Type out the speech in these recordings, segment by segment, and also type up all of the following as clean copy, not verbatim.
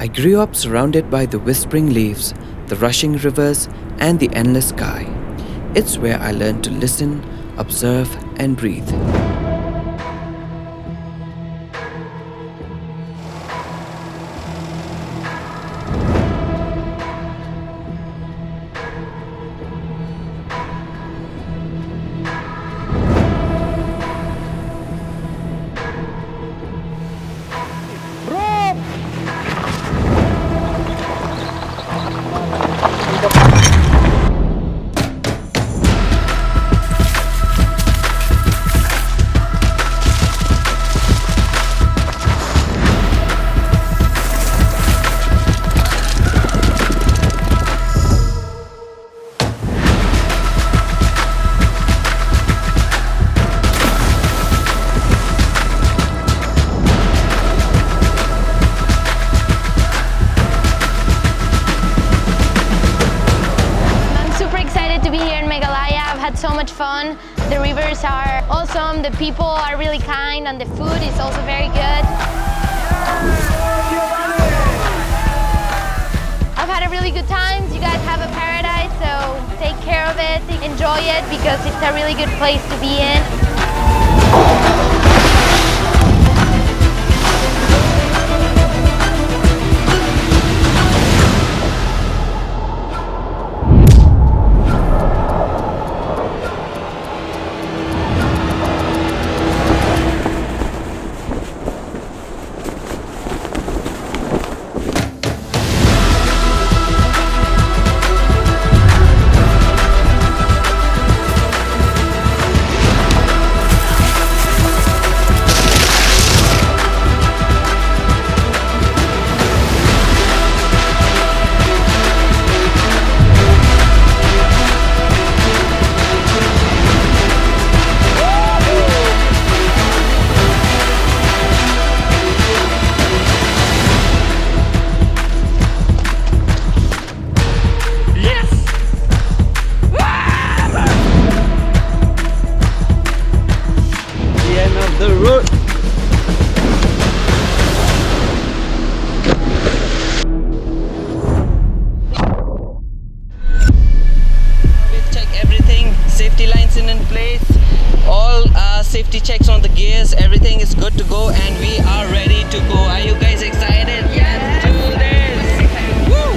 I grew up surrounded by the whispering leaves, the rushing rivers, and the endless sky. It's where I learned to listen, observe, and breathe. So much fun. The rivers are awesome, the people are really kind, and the food is also very good. I've had a really good time. You guys have a paradise, so take care of it, enjoy it, because it's a really good place to be in. Safety checks on the gears, everything is good to go, and we are ready to go. Are you guys excited? Yes! Do this! Woo!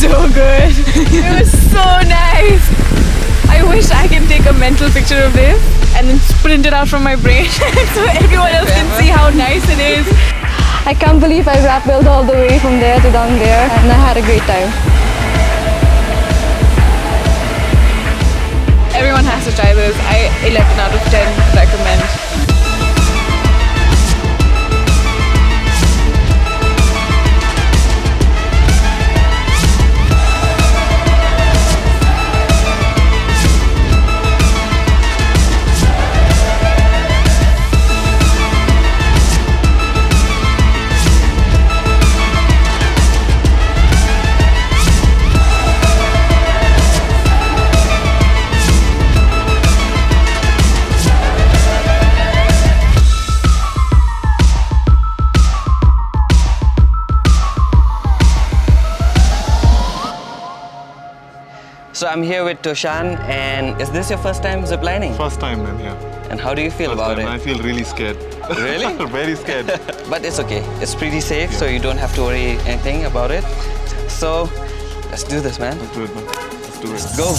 So good. It was so nice. I wish I can take a mental picture of this and then sprint it out from my brain so everyone else can see how nice it is. I can't believe I rappelled all the way from there to down there, and I had a great time. Everyone has to try this. I 11 out of 10 recommend. So I'm here with Toshan, and is this your first time ziplining? First time, man, yeah. And how do you feel about it? I feel really scared. Really? Very scared. But it's okay. It's pretty safe, so you don't have to worry anything about it. So let's do this, man. Let's do it, man. Let's do it. Let's go.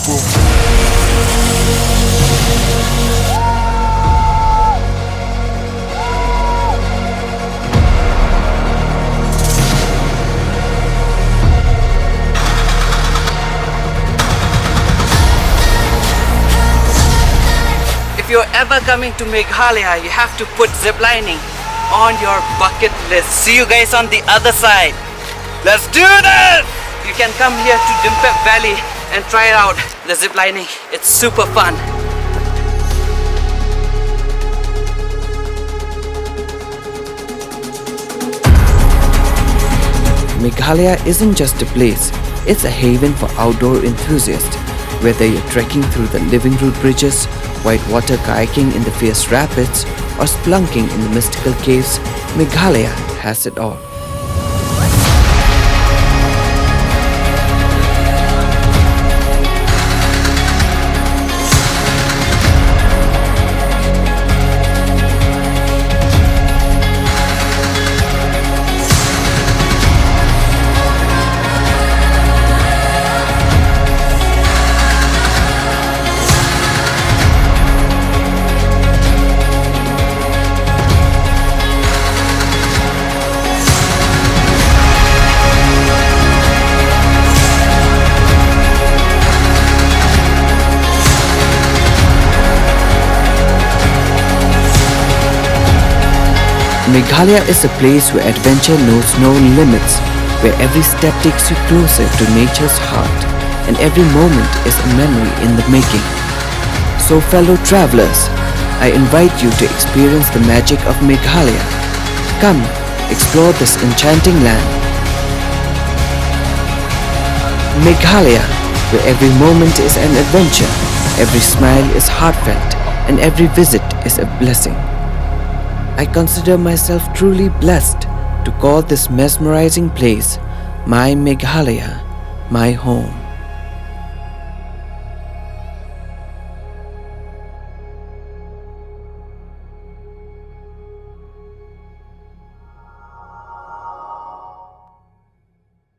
If you're ever coming to Meghalaya, you have to put ziplining on your bucket list. See you guys on the other side. Let's do this! You can come here to Lyndep Valley and try out the zip lining. It's super fun. Meghalaya isn't just a place, it's a haven for outdoor enthusiasts. Whether you're trekking through the living root bridges, whitewater kayaking in the fierce rapids, or splunking in the mystical caves, Meghalaya has it all. Meghalaya is a place where adventure knows no limits, where every step takes you closer to nature's heart, and every moment is a memory in the making. So fellow travelers, I invite you to experience the magic of Meghalaya. Come, explore this enchanting land. Meghalaya, where every moment is an adventure, every smile is heartfelt, and every visit is a blessing. I consider myself truly blessed to call this mesmerizing place my Meghalaya, my home.